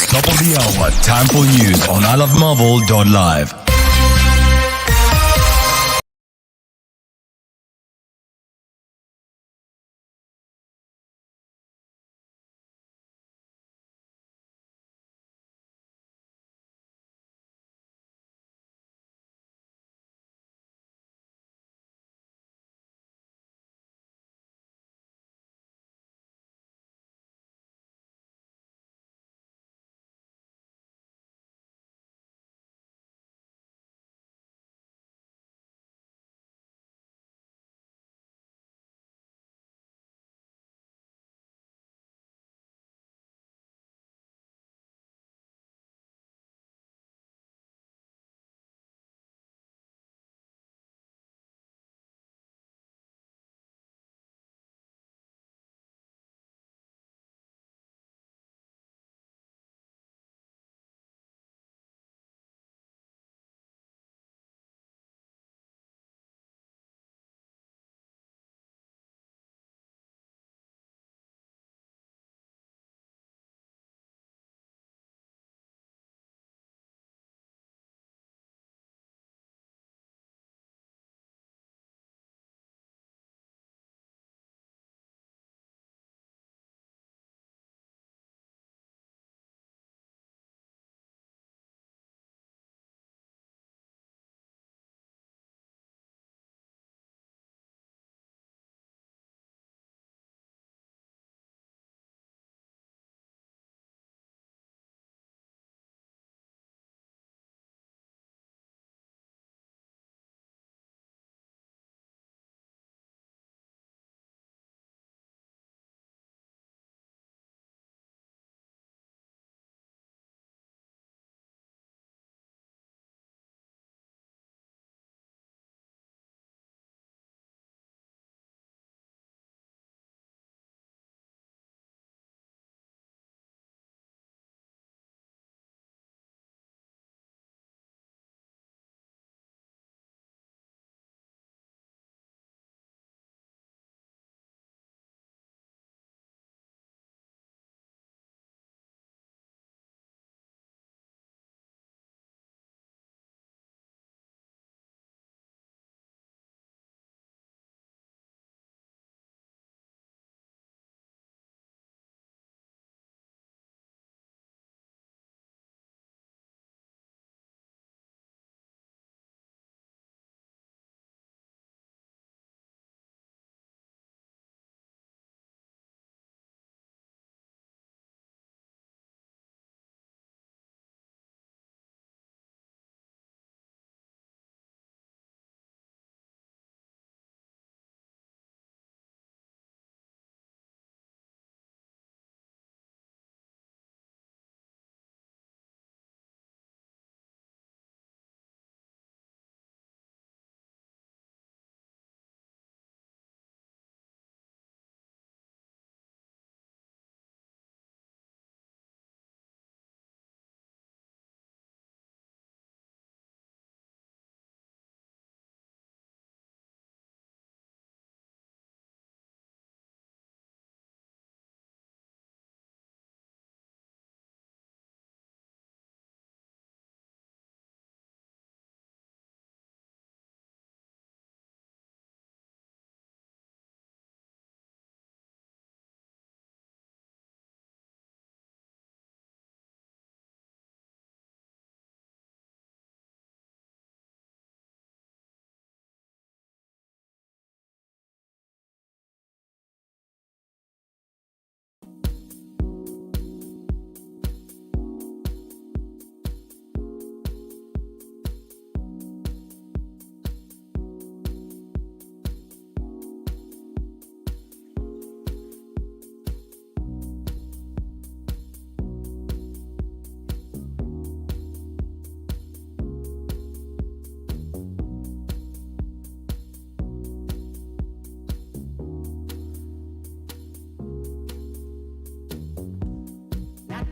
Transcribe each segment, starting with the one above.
It's top of the hour. Time for news on ilovemarvel.live.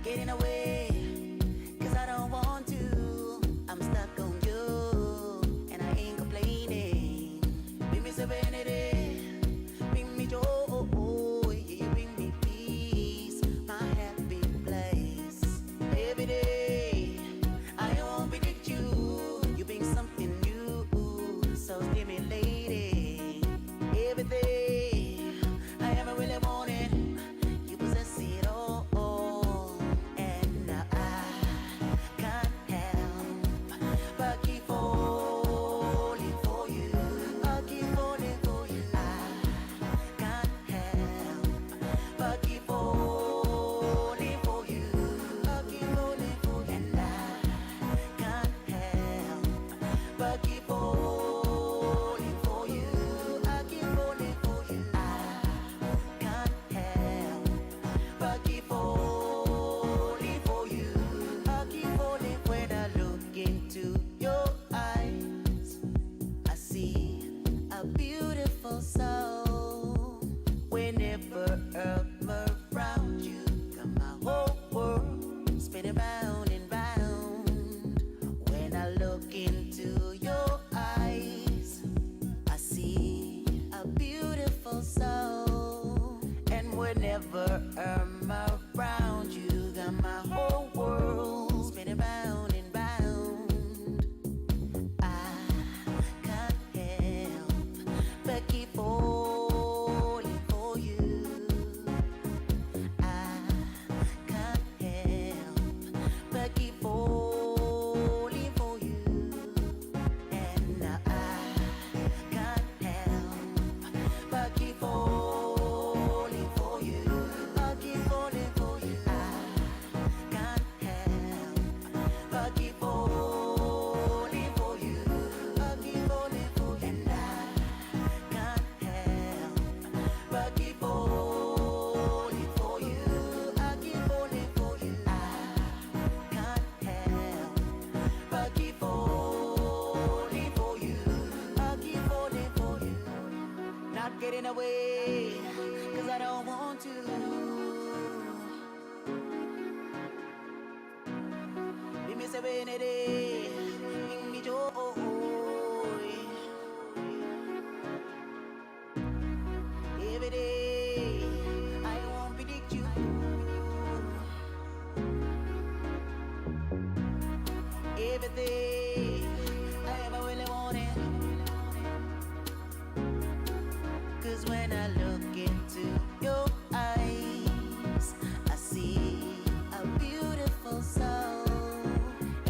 Getting away, 'cause I don't want to. I'm stuck on you, and I ain't complaining. Bring me serenity, bring me joy, yeah, you bring me peace, my happy place. say venere, mi joy. Every day, I won't predict you. Everything I ever really wanted. 'Cause when I look into your eyes, I see a beautiful soul.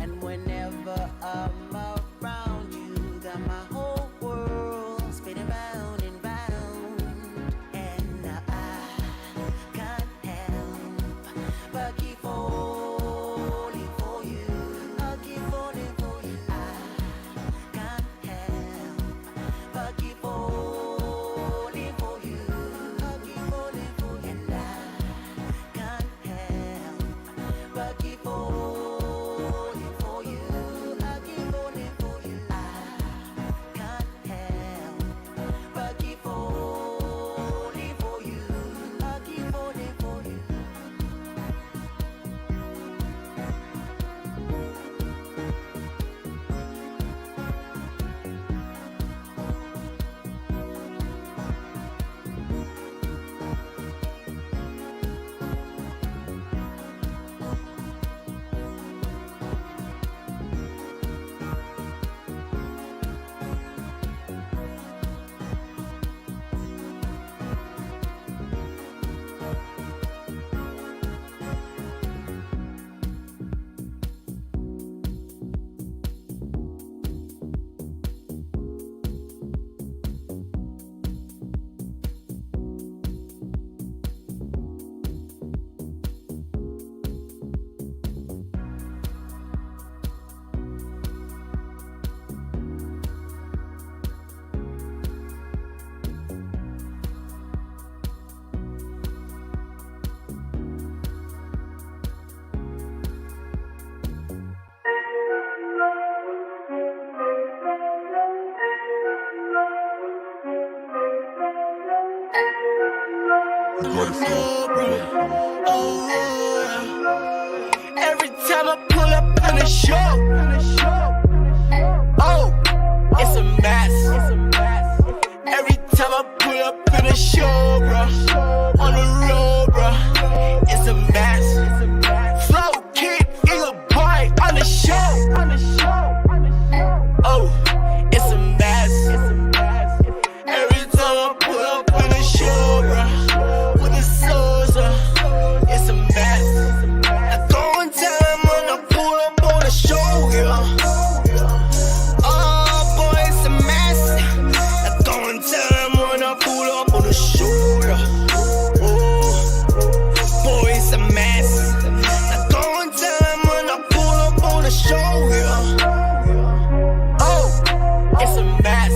And whenever I'm around you, got my whole world spinning round and round. And now I can't help but keep falling for you. I'll keep falling for you. I can't help but keep falling for you. I'll keep falling for you. And I can't help but keep falling for you. I'll keep falling for you. I can't help but keep falling for you. I'll keep falling for you. Every time I pull up in the show, oh, it's a mess. Every time I pull up in the show, bruh, on the road, bruh, it's a mess. Flow kid, eagle boy on the show. Oh, it's a mess. Every time I pull up in the show, bruh, with the Sousa, it's a mess. I go and tell them when I pull up on the show, yeah. Oh boy, it's a mess. I go and tell them when I pull up on the show, yeah. Oh, boy, it's a mess. I go and tell them when I pull up on the show, yeah. Oh, it's a mess.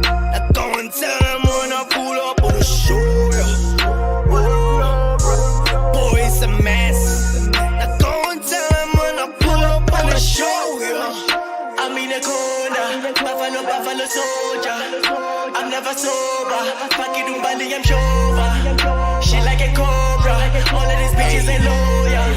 I go and tell them when I pull up on the show, yeah. Oh, boy, it's a mess. I go and tell them when I pull up on the show, yeah. I'm in the corner, Buffalo soldier. I'm never sober, Paki Dumbali, I'm sober. She like a cobra, all of these bitches ain't loyal.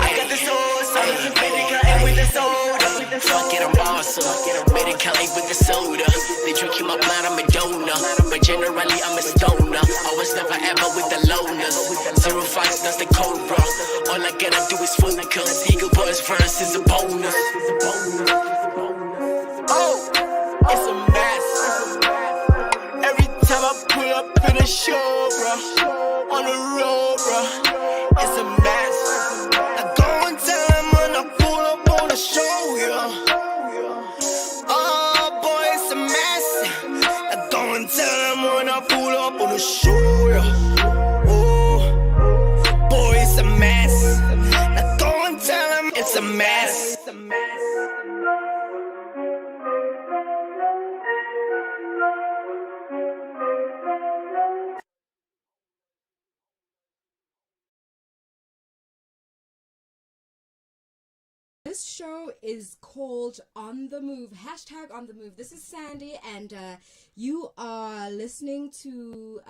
I got the sauce, medical and with the soda. Fuck it, I'm awesome, medical and with the soda. They drinking my blood, I'm a donor, but generally I'm a stoner. I was never ever with the loners. 05, that's the cobra. All I gotta do is focus. Eagle Boys verse is a bonus. Oh, it's a mess. Every time I pull up in the show, bruh, on the road, bruh, it's a mess. I go and tell them when I pull up on the show, yeah. Oh boy, it's a mess. I go and tell them when I pull up on the show, yeah. Oh, boy, it's a mess. I go and tell them it's a mess. This show is called On the Move, hashtag On the Move. This is Sandy, and you are listening to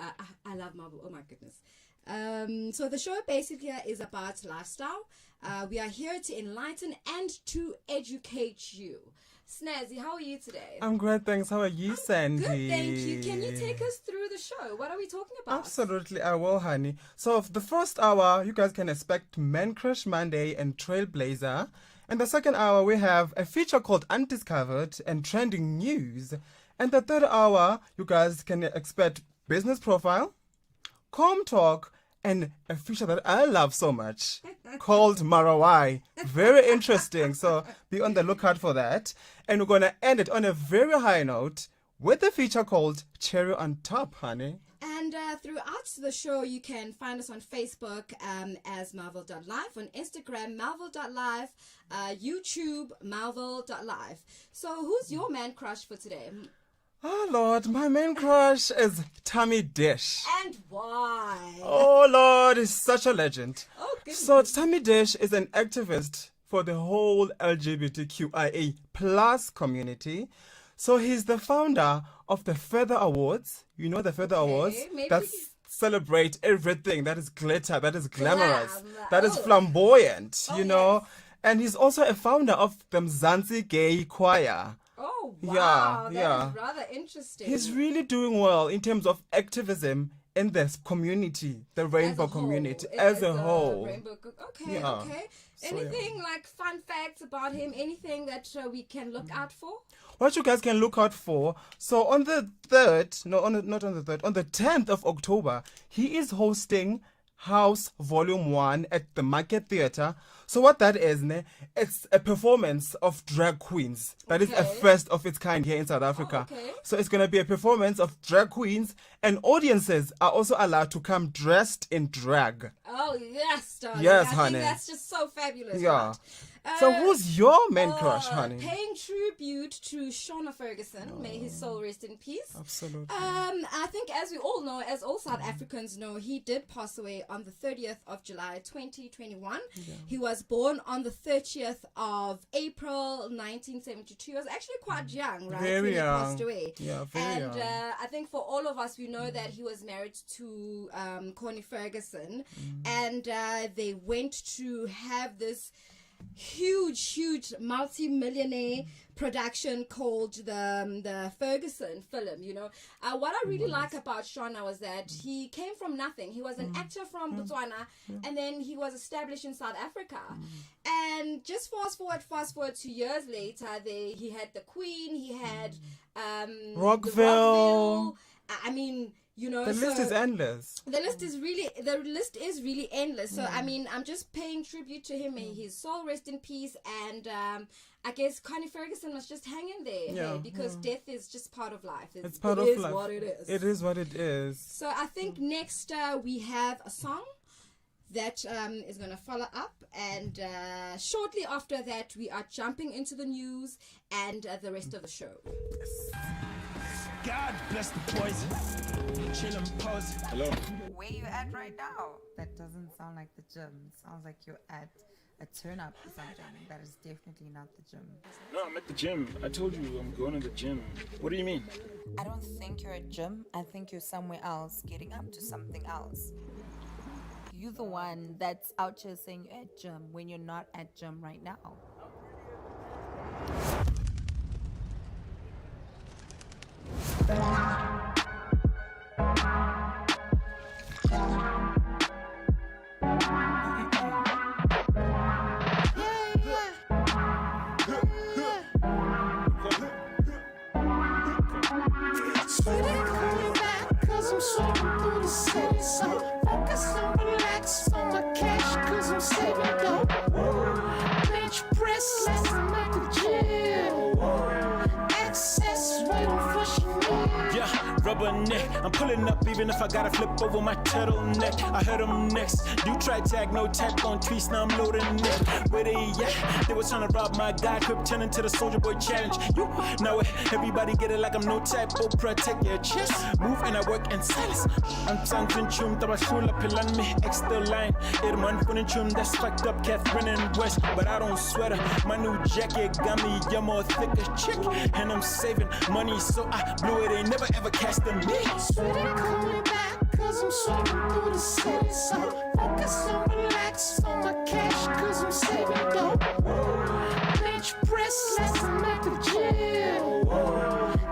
I Love Marvel. Oh my goodness. So the show basically is about lifestyle. We are here to enlighten and to educate you. Snazzy, how are you today? I'm great, thanks. How are you, Sandy? Good, thank you. Can you take us through the show? What are we talking about? Absolutely, I will, honey. So, the first hour, you guys can expect Man Crush Monday and Trailblazer. And the second hour, we have a feature called Undiscovered and Trending News. And the third hour, you guys can expect Business Profile, Com Talk, and a feature that I love so much called Marawai. Very interesting. So be on the lookout for that. And we're going to end it on a very high note with a feature called Cherry on Top, honey. And throughout the show, you can find us on Facebook as Marvel.live, on Instagram, Marvel.live, YouTube, Marvel.live. So who's your man crush for today? Oh, Lord, my main crush is Tammy Dish. And why? Oh, Lord, he's such a legend. Oh, goodness. So, Tammy Dish is an activist for the whole LGBTQIA plus community. So, he's the founder of the Feather Awards. You know the Feather Awards? maybe That we- celebrate everything that is glitter, that is glamorous, Glam. that is Oh. flamboyant, Oh, you know? yes. And he's also a founder of the Mzansi Gay Choir. Oh, Yeah, wow. That yeah. is rather interesting. He's really doing well in terms of activism in this community, the rainbow As a whole, community as a whole. Rainbow okay, Yeah. okay. So, Anything like fun facts about him? Anything that we can look out for? What you guys can look out for. So on the 3rd, no, not on the 3rd, on the 10th of October, he is hosting House Volume 1 at the Market Theatre. So what that is, it's a performance of drag queens. That is a Okay. first of its kind here in South Africa. okay. So it's going to be a performance of drag queens, and audiences are also allowed to come dressed in drag. Oh, yes, darling. Yes, I honey. think that's just so fabulous. Yeah. Right? So who's your main crush, honey? Paying tribute to Shauna Ferguson. May his soul rest in peace. Absolutely. I think as we all know, as all South Africans know, he did pass away on the 30th of July 2021. He was born on the 30th of April 1972. He was actually quite young, right? Very when he young. passed away. Yeah, very and young. I think for all of us, we know that he was married to Connie Ferguson, and they went to have this huge multi-millionaire production called the Ferguson film. You know, what I really like about Shauna was that he came from nothing. He was an actor from Botswana, and then he was established in South Africa. And just fast forward 2 years later, he had the Queen, he had the Rockville. I mean, you know, The list so is endless. the list is really endless. So I mean, I'm just paying tribute to him. May his soul rest in peace. And I guess Connie Ferguson was just hanging there, Yeah, hey, because death is just part of life. It's part it of is life. what it is. It is what it is. So I think next we have a song that is going to follow up, and shortly after that we are jumping into the news and the rest of the show. God bless the boys. Chillin' pose. Hello. Where you at right now? That doesn't sound like the gym. Sounds like you're at a turn up or something. That is definitely not the gym. No, I'm at the gym. I told you I'm going to the gym. What do you mean? I don't think you're at gym. I think you're somewhere else, getting up to something else. You're the one that's out here saying you're at gym when you're not at gym right now. Yeah, rubberneck. I'm pulling up even if I gotta flip over my turtleneck. I heard them next. Do try tag, no tap on tweets. Now I'm loading it. Where they at? They was trying to rob my guy. Crip turning to the Soldier Boy challenge. You now everybody get it like I'm no type. Oh, protect your chest. Move and I work in silence. I'm something chum. Tabashula pilan me. Extra line. Irman funny chum. That's fucked up. Catherine and West. But I don't sweat her. My new jacket got me. You're more thicker chick. And I'm saving money, so I blew it. Ain't never ever cast a me. Sweetie, call me back, cause I'm so swerving through the city, so focus on relax on my cash, cause I'm saving dope. Bench press, lesson at the gym.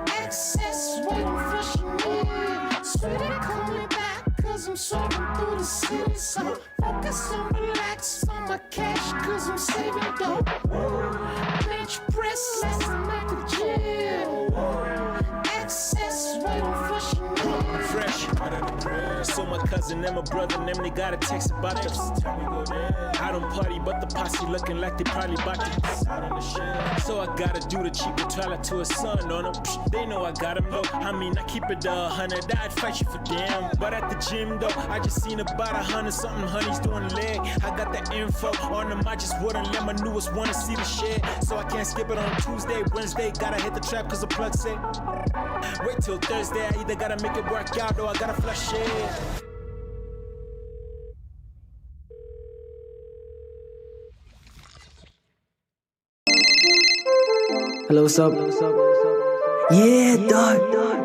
Access, waiting for Chanel. Sweetie, call me back, cause I'm swerving through the city, so focus on relax on my cash, cause I'm saving dope. Bench press, lesson at the gym. Access, waiting for Chanel. Fresh. So my cousin and my brother and them, they got a text about this. I don't party, but the posse looking like they probably bought this. So I gotta do the cheaper toilet to a son on them. They know I got them though. I mean, I keep it 100. I'd fight you for damn. But at the gym though, I just seen about 100 something honeys doing leg. I got the info on them. I just wouldn't let my newest wanna see the shit. So I can't skip it on Tuesday, Wednesday. Gotta hit the trap cause the plug say. Wait till Thursday, I either gotta make it work out or I gotta flush it. Hello, what's up? Yeah, dog.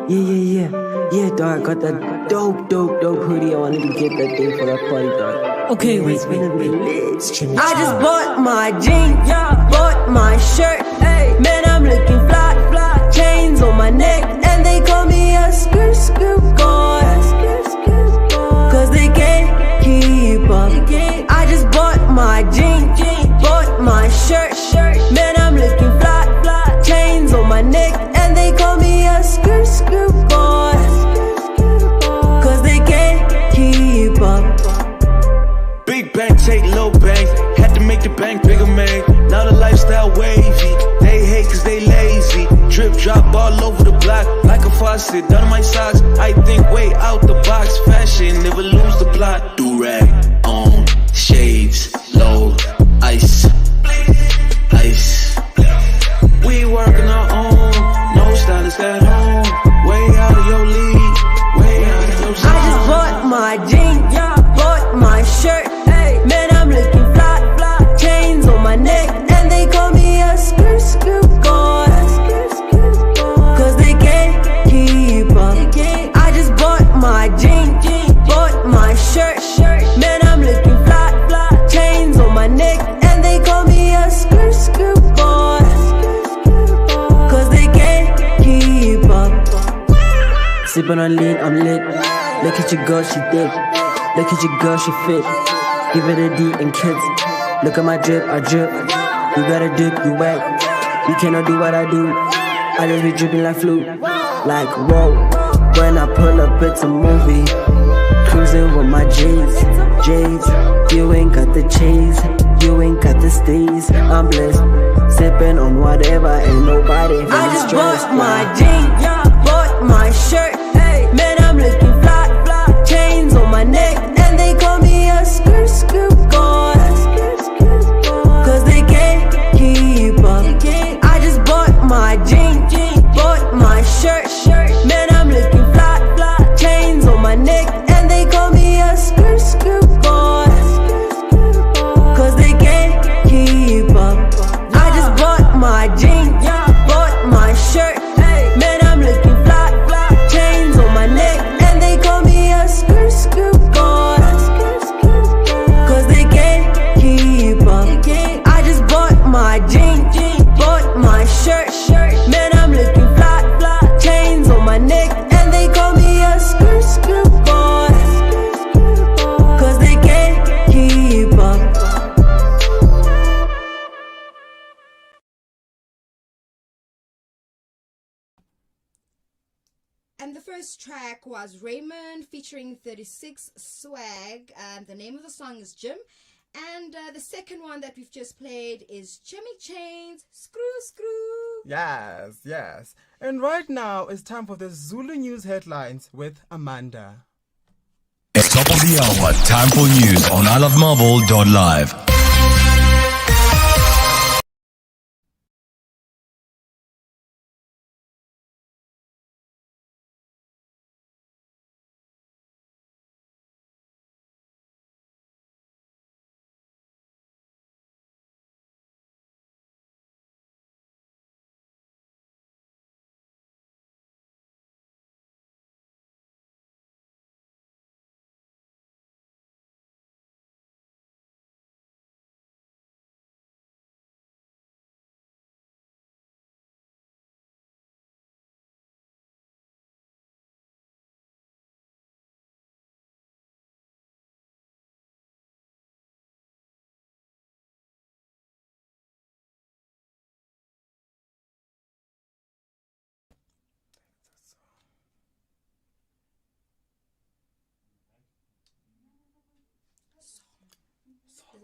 Yeah, dog. Got that dope hoodie. I wanted to get that thing for that party, dog. Okay, wait. I just bought my jeans, bought my shirt. Man, I'm looking fly. Chains on my neck, and they call me a skirt boy. Cause they can't keep up. I just bought my jeans, bought my shirt. Man, I'm looking fly. Chains on my neck, and they call me a skirt boy. Cause they can't keep up. Big bank, take low bank. Had to make the bank bigger, man. Now the lifestyle wavy. They hate cause they lazy. Drip drop all over the block like a faucet. Down my socks, I think way out the box. Fashion, never lose the plot. Do-rag on, shades, low, ice. We working our own, no stylist at home. Way out of your league, way out of your zone. I just bought my jeans, bought my shirt. Man, I'm looking fly. Chains on my neck, and they call me a skirt boy. Cause they can't keep up. I just bought my jeans, bought my shirt. Man, I'm looking fly. Chains on my neck, and they call me a skirt boy. Cause they can't keep up. Sippin' on lean, I'm lit. Look at your girl, she thick. Look at your girl, she fit. Give it a D and kids. Look at my drip, I drip. You gotta dip, you wet. You cannot do what I do. I just be dripping like flute. Like whoa. When I pull up, it's a movie. Cruising with my J's. You ain't got the cheese. You ain't got the steez. I'm blessed. Sipping on whatever, ain't nobody feeling I just stressed. bought my jeans, bought my shirt. Man, I'm looking fly. Chains on my neck, and they call me a skirt boy. Cause they can't keep up. I just bought my jeans, bought my shirt. Man, I'm looking fly. Chains on my neck, and they call me a skirt boy. Cause they can't keep up. I just bought my jeans, bought my shirt. Man, I'm looking fly. Chains on my neck, and they call me a skirt boy. Cause they can't keep up. I just bought my jeans, bought my shirt. Man, I'm looking fly. Chains on my neck, and they call me a skirt boy. Cause they can't keep up. And the first track was Raymond featuring 36 Swag. The name of the song is Jim. And the second one that we've just played is Jimmy Chains, Screw. Yes. And right now it's time for the Zulu News headlines with Amanda. Top of the hour, time for news on ilovemarble.live.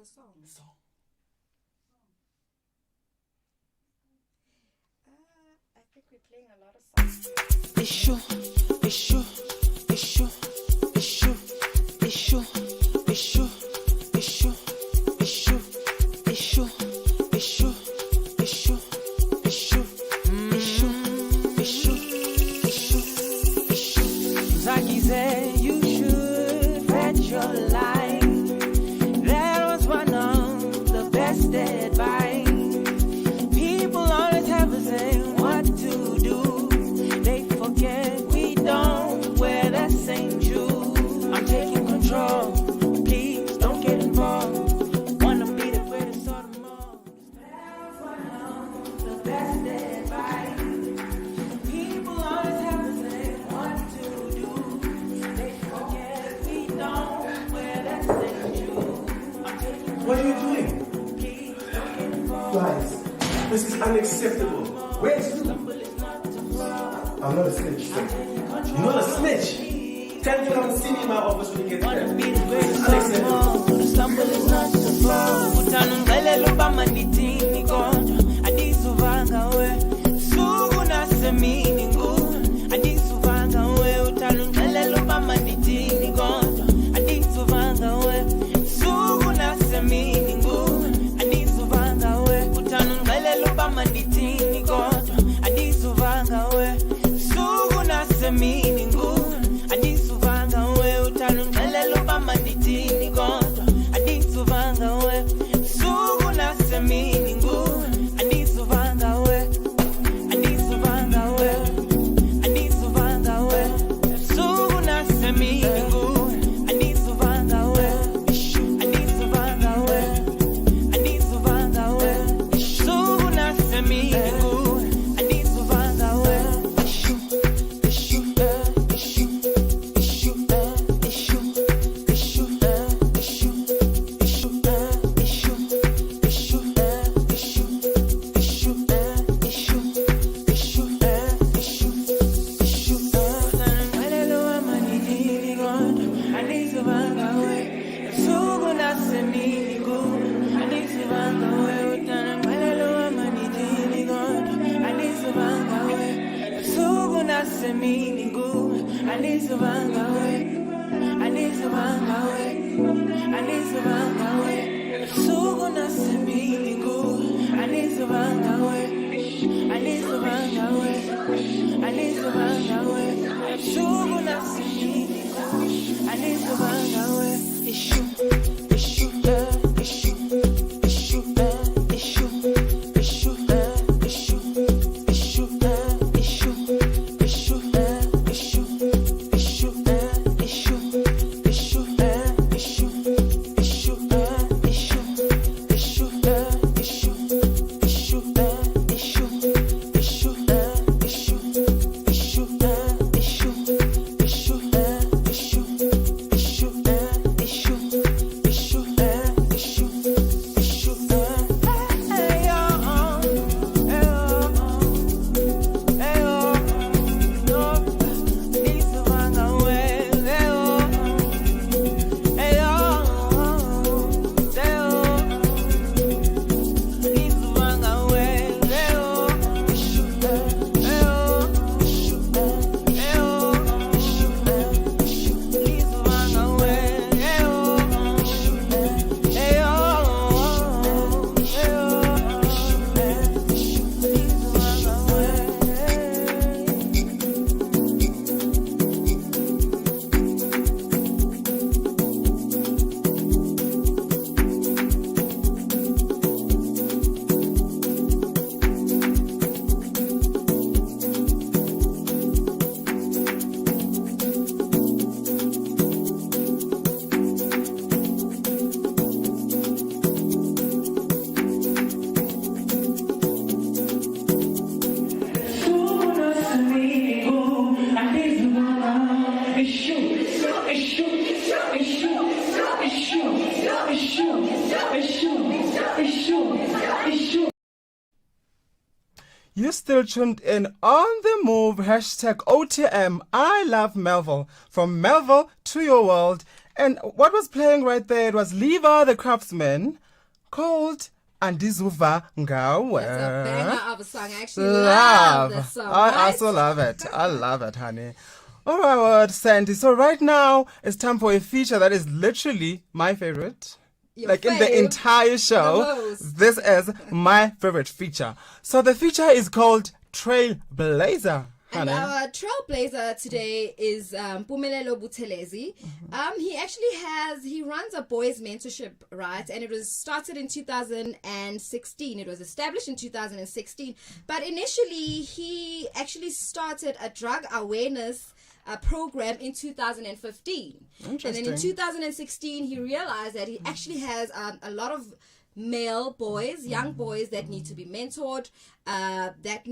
the song? I think we're playing a lot of songs. Issue, issue, issue, issue, issue, issue, issue, issue, issue, issue, issue, issue, Zaki said you should bet your life. That was one of the best advice. People always have to say what to do. They forget we don't wear the same shoes. I'm taking control. Please don't get involved. Wanna be the greatest of them all. That was one of the best advice. People always have to say what to do. They forget we don't wear the same shoes. I'm taking What are you doing? Please don't get involved. Guys, this is unacceptable. Where's you? I'm not a snitch, sir. You're not a snitch. Tell me to come see me in my office when you get there. Wanna be the greatest of them all. The stumble is not the fall. Utanungalela ubama nditini kodwa andisuvanga we suku nasemini ngu andisuvanga we utanungalela ubama nditini kodwa andisuvanga we suku nasemini ngu andisuvanga we utanungalela ubama nditini kodwa andisuvanga we suku nasemini ngu andisuvanga we utanungalela ubama nditini kodwa andisuvanga we suku nasemini ngu andisuvanga we andisuvanga we andisuvanga we suku nasemini ngu andisuvanga we andisuvanga we andisuvanga we suku nasemini ngu andisuvanga we You still tuned in on the move, hashtag OTM. I love Melville. From Melville to your world. And what was playing right there, it was Lever the Craftsman, called Andizuva Ngawe. That's a banger of a song. I actually love that song. I right? also love it. I love it, honey. All right, well, Sandy. So right now, it's time for a feature that is literally my favorite. Your like in the fave, entire show, the most. this is my favorite feature. So the feature is called Trailblazer. And honey. our trailblazer today is Pumelelo Buthelezi. He runs a boys mentorship, right? And it was started in 2016. It was established in 2016. But initially, he actually started a drug awareness program in 2015. And then in 2016, he realized that he actually has a lot of male boys, young boys that need to be mentored, that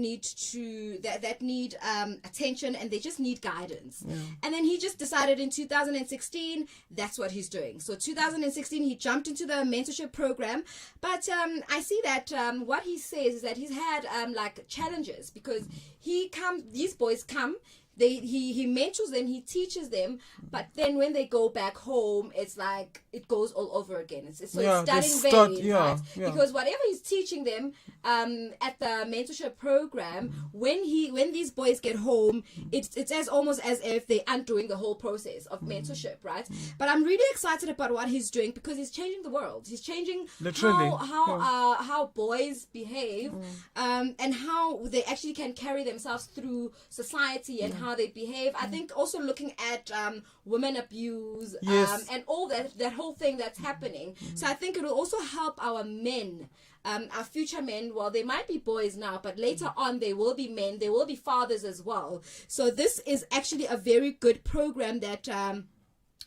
need attention, and they just need guidance. And then he just decided in 2016 that's what he's doing. So 2016 he jumped into the mentorship program, but I see that what he says is that he's had like challenges because these boys come. He mentors them, he teaches them, but then when they go back home, it's like it goes all over again. It's starting vain, right? Because whatever he's teaching them at the mentorship program, when these boys get home, it's as almost as if they're undoing the whole process of mentorship, right? But I'm really excited about what he's doing because he's changing the world. He's changing how boys behave, and how they actually can carry themselves through society and how they behave. I think also looking at women abuse and all that whole thing that's happening. So I think it will also help our men, our future men. Well, they might be boys now, but later on they will be men, they will be fathers as well. So this is actually a very good program that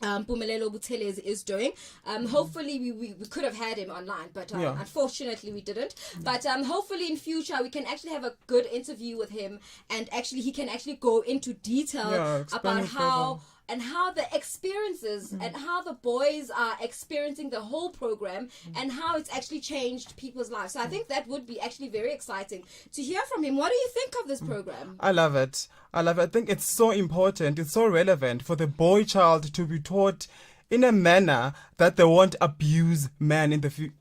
Pumelelo Buthelezi is doing. Hopefully we could have had him online, but unfortunately we didn't. But hopefully in future we can actually have a good interview with him, and actually he can actually go into detail about how the experiences and how the boys are experiencing the whole program and how it's actually changed people's lives. So I think that would be actually very exciting to hear from him. What do you think of this program? I love it. I think it's so important. It's so relevant for the boy child to be taught in a manner that they won't abuse men in the future.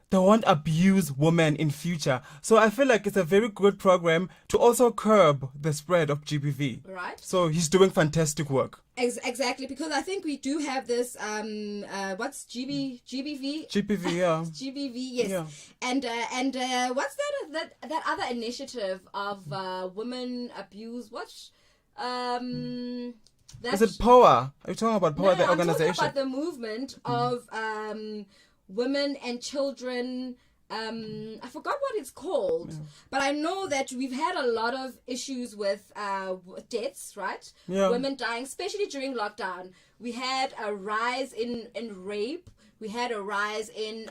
They won't abuse women in future. So I feel like it's a very good program to also curb the spread of GBV. Right. So he's doing fantastic work. Exactly, because I think we do have this what's GBV? GBV, yeah. GBV, yes. Yeah. And what's that other initiative of women abuse? Is it POA? Are you talking about POA, the organization? I'm talking about the movement of women and children. I forgot what it's called, but I know that we've had a lot of issues with deaths, right? Yeah. Women dying, especially during lockdown. We had a rise in rape. We had a rise in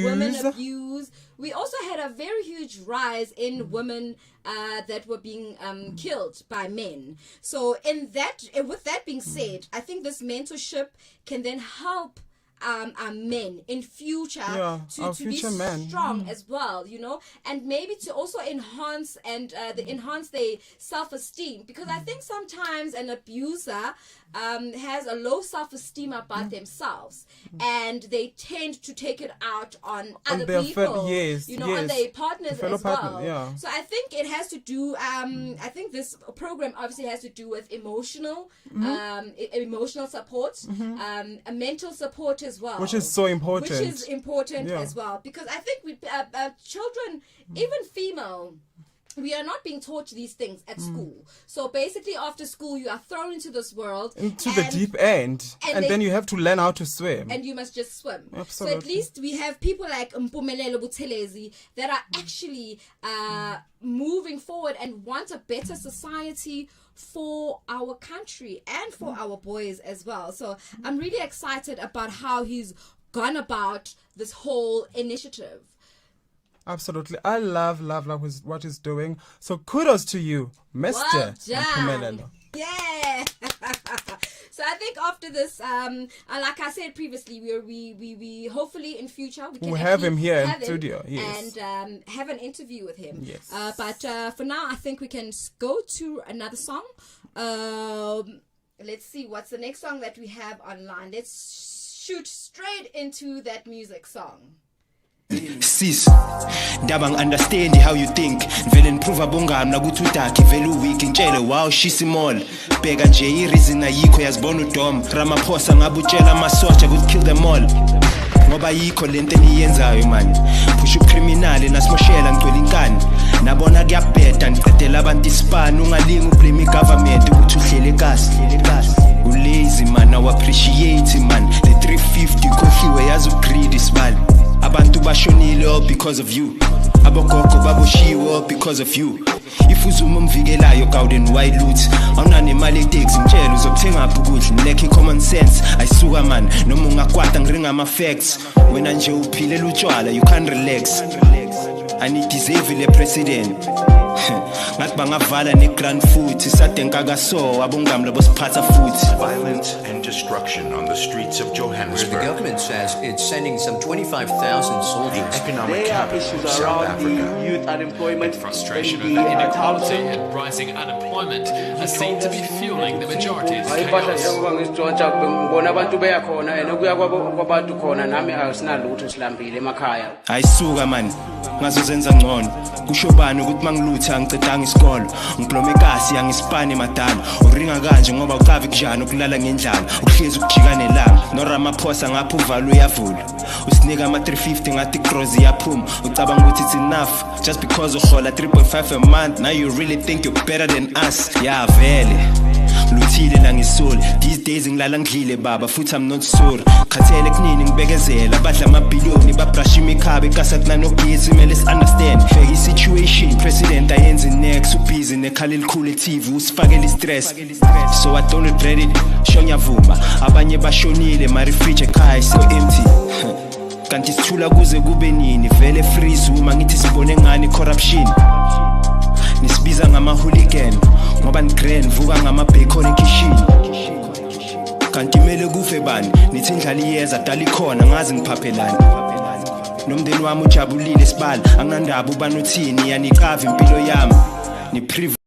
women abuse. We also had a very huge rise in women that were being killed by men. So with that being said, I think this mentorship can then help our men in future to be strong as well, and maybe to also enhance their self-esteem, because I think sometimes an abuser has a low self-esteem about themselves, and they tend to take it out on other people, on their partners as well. So I think it has to do, I think this program obviously has to do with emotional support, a mental support as well, which is so important. As well, because I think we children, even female, we are not being taught these things at school. So basically after school you are thrown into this world, into the deep end, and then you have to learn how to swim, and you must just swim. Absolutely. So at least we have people like Mpumelelo Buthelezi that are actually moving forward and want a better society for our country and for our boys as well. So I'm really excited about how he's gone about this whole initiative. Absolutely. I love what he's doing. So kudos to you, Mr. Mpumelelo. Yeah. So I think after this, like I said previously, we hopefully in future we can We'll have him here in have him studio, yes. and have an interview with him. Yes. But for now, I think we can go to another song. Let's see what's the next song that we have online. Let's shoot straight into that music song. Sis, dabang understand how you think. Vele nipruva bongam nakuthi udakhi vele uweak ngitshele wow shisimol. Bheka nje ireason ayikho yazibona udom. Ramaphosa ngabe utshela amasotsha ukuthi kill them all. Ngoba yikho lento eniyenzayo man. Push ucriminal nasimoshela ngicwela inkani. Nabona kuyabheda ngiqedela abantu ispan ungalingi ublame igovernment ukuthi uhlele kahle. Ulazy man, now appreciate man. The 350 kokhiwe yazi ugreedy sibali. Abantu bashonile all because of you. Abogogo baboshiwe all because of you. If uzuma umvikelayo gawden white loot. Awunanemali etaxi ngitshela uzokuthenga ukudla ngilekhe common sense. Ayisuka man noma ungakwata ngiringa ama facts. Wena nje uphilela utshwala you can't relax. And it deserve le president. Ngathi bangavala ne-grand futhi sadenka kaso abongam labo siphatha futhi. Violence and destruction on the streets of Johannesburg. The government says it's sending some 25,000 soldiers. Economic capital of South Africa. Youth unemployment, frustration over inequality and rising unemployment are seen to be fueling the majority's chaos. Ayisuka man ngazozenza ngcono kusho bani ukuthi mangilutha ngicedanga isikolo ngiblome kasi yangispane madala uringa kanje ngoba ucavi kujana ukulala ngendlala ukuhlezi ukujika nelanga no Ramaphosa ngapha uvalo uyavula usinika ama 350 ngathi gross iyaphuma ucabanga ukuthi it's enough just because uhola 3.5 a month now you really think you're better than us yeah vele luthile la ngisoli these days ngilala ngidlile baba futhi I'm not sorry khathele kunini ngibekezela badla amabhiliyoni babrush imikhabe kasathna nogezi kumele understand fake situation president ayenze next ubusy nekhala elikhulu TV usifakele stress so I don't regret it shonya vuma abanye bashonile my fridge ekhaya so empty kanti sithula kuze kube nini vele freeze uma ngithi sibone ngani corruption nisibiza ngama hooligan ngoba ngigrand vuka ngama bacon ekitchen kanti mele kufe bani nithi indlala iyeza dala ikhona ngazi ngiphaphelani nomndeni wami ujabulile sibali anginandaba ubani uthini yanikava impilo yami ni privilege.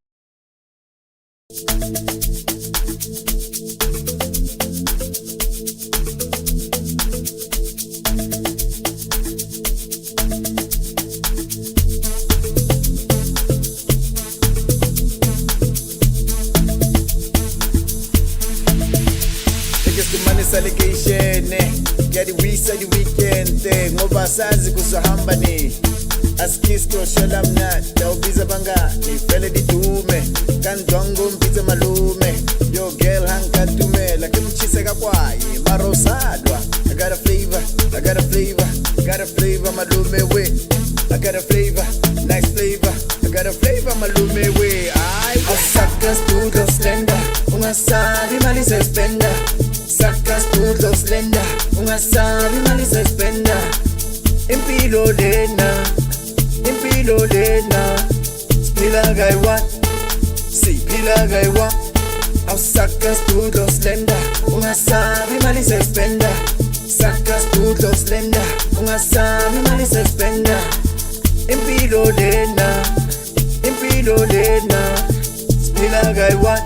Allegation ya di wisa di weekend ngoba sazi kuzohamba ni askisto shela mnati dawubiza bangani vele didume kandongo mbiza malume yo girl hankatumela kimchiseka kwaye marosadwa I got a flavor malume we I got a flavor nice flavor I got a flavor malume we I suckers to the slender ungasabi mali se spender Sacas todo slender, ungasabi mali se spender. Impilo lena, spila gaiwa, si pila gaiwa. Au sacas todo slender, ungasabi mali se spender. Sacas todo slender, ungasabi mali se spender. Impilo lena, spila gaiwa,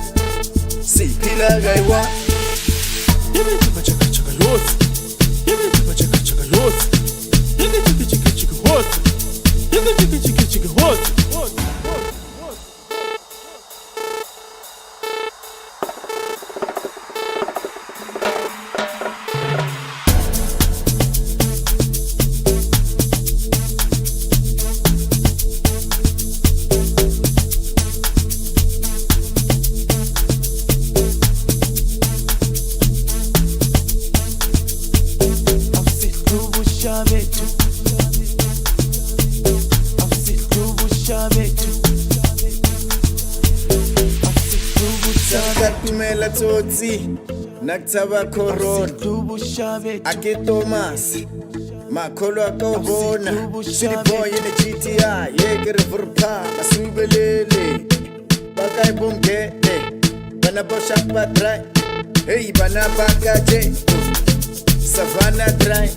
si pila gaiwa. Give me chicka chicka chicka lots. Give me chicka chicka chicka lots. Give me chicka chicka chicka hot. Give me chicka chicka chicka hot. Sakatumela tsotsi nakutaba corona ake Thomas makholo akobona city boy in the GTI yeke riverpa asubelele bakay bomgele bana boshak ba dry. Hey bana bakaje, savannah dry.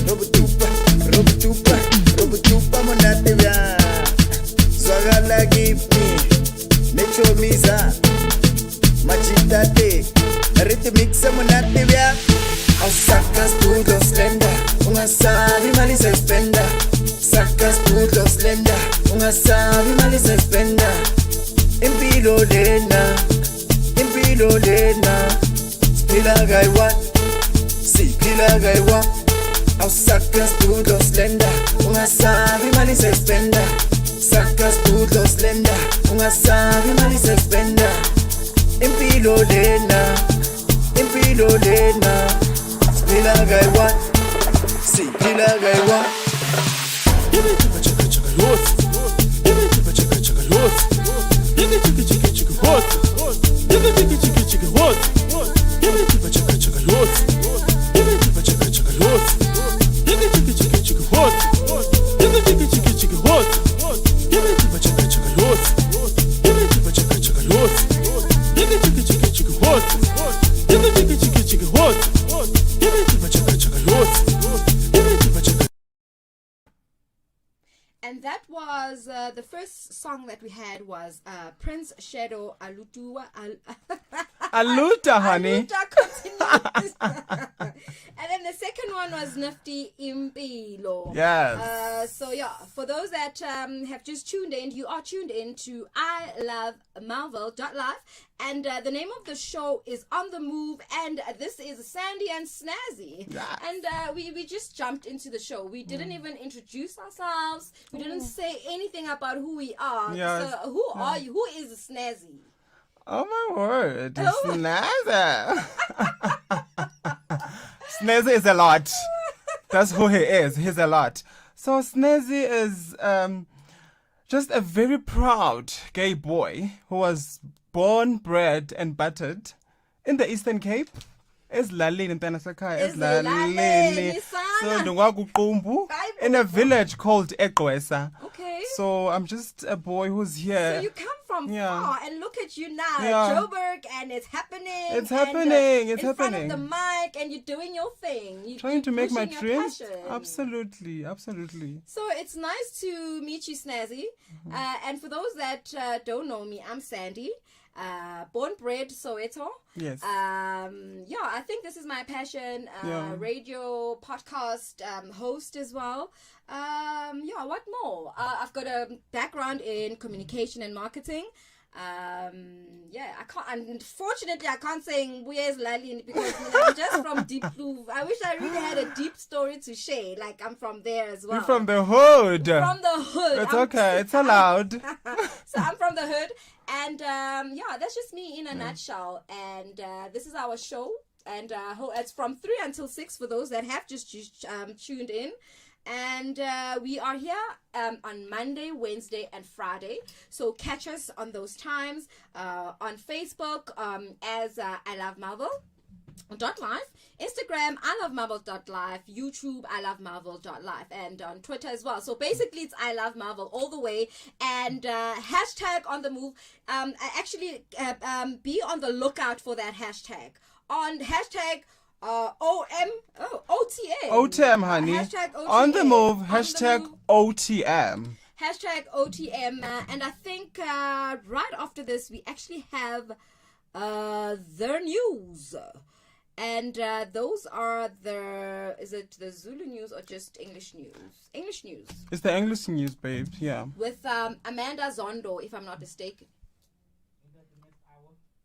Robutupa, robutupa, robutupa monate vya. Swagala give me, necho miza, machitate, rhythmic monate vya. Sacas puto slender, una sabi mali se spenda. Sacas puto slender, una sabi mali se spenda. Impilo lena, spila guy what? Si pila guy what? Sacas puto slender, una sabi mali se spenda. Sacas puto slender, una sabi mali se spenda. Impilo lena. Pila guy what? See, pila guy what? Give it to the chicka chicka hot. Give it to the chicka chicka hot. Give it to the chicka chicka hot. Give it to the chicka chicka hot. Give it to the chicka chicka hot. Give it to the chicka chicka hot. Give it to the chicka chicka hot. Give it to the chicka chicka hot. Give it to the chicka chicka hot. Give it to the chicka chicka hot. Give it to the chicka chicka hot. Give it to the chicka chicka hot. And that was the first song that we had was Prince Shadow Alutua. Aluta, honey. Aluta continues. And then the second one was Nifty Impilo. Yes. So yeah, for those that have just tuned in, you are tuned in to ilovemarvel.live. And the name of the show is On the Move, and this is Sandy and Snazzy. Yes. And we just jumped into the show. We didn't even introduce ourselves. We didn't say anything about who we are. Yes. So who are you? Who is Snazzy? Oh my word. Snazzy. Snazzy is a lot. That's who he is. He's a lot. So Snazzy is just a very proud gay boy who was born, bred, and buttered in the Eastern Cape. Esilalini Ntanasekhaya, Esilalini. So ndingwakuqumbu in a village called Egqwesa. Okay. So I'm just a boy who's here. So you come from far, and look at you now, Joburg, and it's happening. It's happening. It's in happening. In front of the mic, and you're doing your thing. You're trying to make my dreams. Passion. Absolutely. So it's nice to meet you, Snazzy. And for those that don't know me, I'm Sandy. Born bred Soweto. Yes. I think this is my passion. Radio, podcast, host as well. What more? I've got a background in communication and marketing. Unfortunately, I can't sing Where's Lalini because I'm just from Deep Blue. I wish I really had a deep story to share. Like, I'm from there as well. You're from the hood. From the hood. It's okay. It's allowed. So I'm from the hood. And that's just me in a nutshell. And this is our show. And it's from 3 until 6 for those that have just tuned in. And we are here on Monday, Wednesday, and Friday. So catch us on those times on Facebook as I Love Marvel. .live, Instagram ilovemarvel.live, YouTube ilovemarvel.live, and on Twitter as well. So basically it's I Love Marvel all the way, and hashtag On the Move. Be on the lookout for that hashtag on hashtag OTM, honey. Hashtag OTM. On the move. Hashtag OTM. Hashtag OTM. And I think right after this we actually have their news. And those are is it the Zulu news or just English news? English news. It's the English news, babe. Yeah. With Amanda Zondo, if I'm not mistaken.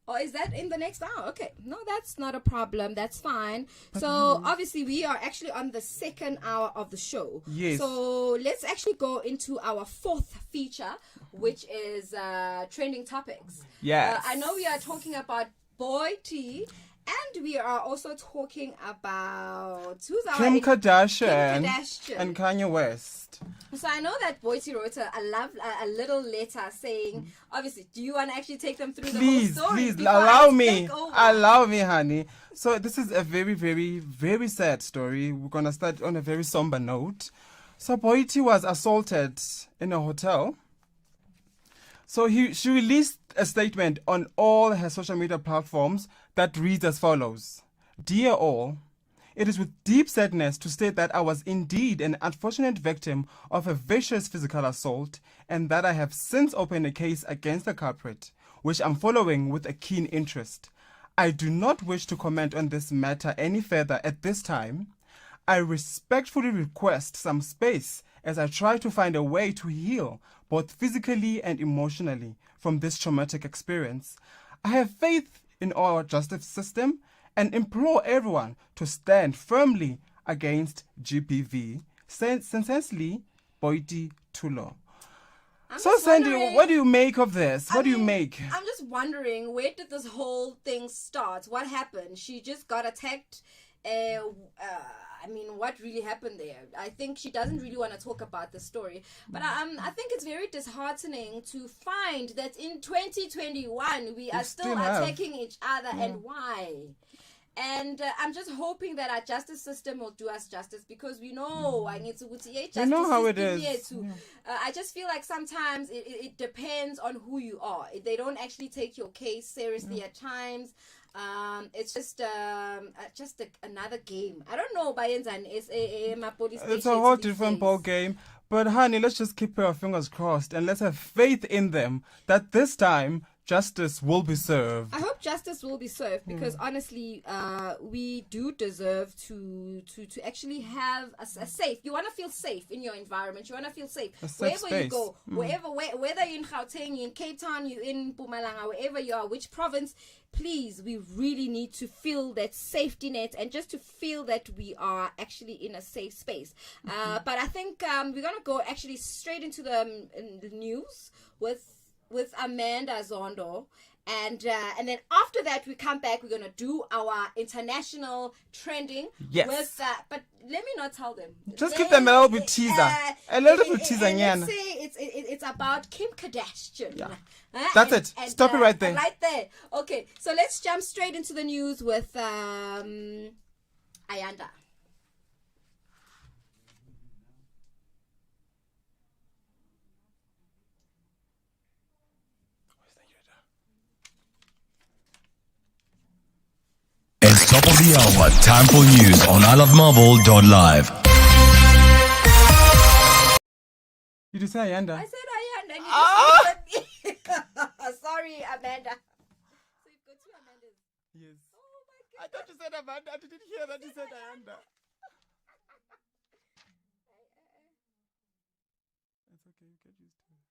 Oh, is that in the next hour? Okay. No, that's not a problem. That's fine. So, obviously, we are actually on the second hour of the show. Yes. So, let's actually go into our fourth feature, which is trending topics. Yes. I know we are talking about Boy T. And we are also talking about Kim Kardashian and Kanye West. So I know that Boyti wrote a little letter saying, obviously, do you want to actually take them through the whole story? Please, allow me, honey. So this is a very, very, very sad story. We're going to start on a very somber note. So Boyti was assaulted in a hotel. So she released a statement on all her social media platforms that reads as follows. Dear all, it is with deep sadness to state that I was indeed an unfortunate victim of a vicious physical assault and that I have since opened a case against the culprit, which I'm following with a keen interest. I do not wish to comment on this matter any further at this time. I respectfully request some space as I try to find a way to heal both physically and emotionally from this traumatic experience. I have faith in our justice system and implore everyone to stand firmly against GBV. Sincerely, Boiti Tulo. So, Sandy, what do you make of this? What do you make? I'm just wondering, where did this whole thing start? What happened? She just got attacked. What really happened there? I think she doesn't really want to talk about the story. But I think it's very disheartening to find that in 2021, we are still attacking each other. Yeah. And why? And I'm just hoping that our justice system will do us justice, because we know I need to justice. You know how it is. I just feel like sometimes it depends on who you are. They don't actually take your case seriously at times. It's just another game. I don't know. It's a whole different ball game. But honey, let's just keep our fingers crossed and let's have faith in them that this time justice will be served. I hope justice will be served, because honestly, we do deserve to actually have a safe. You want to feel safe in your environment. You want to feel safe wherever space. You go, whether you're in Gauteng, you're in Cape Town, you're in Mpumalanga, wherever you are, which province. Please, we really need to feel that safety net and just to feel that we are actually in a safe space. But I think we're gonna go actually straight into the news with Amanda Zondo, and then after that we come back. We're gonna do our international trending. Yes. But let me not tell them. Just give them a little bit teaser. A little bit teaser, Let's say it's about Kim Kardashian. Yeah. That's it. Stop it right there. Right there. Okay, so let's jump straight into the news with Ayanda. It's top of the hour. Time for news on ilovemarble.live. You just say Ayanda? I said Ayanda. Sorry, Amanda. So you've got two Amandas. Yes. Oh my God. I thought you said Amanda. I didn't hear that you said Ayanda. It's okay. You get used to it.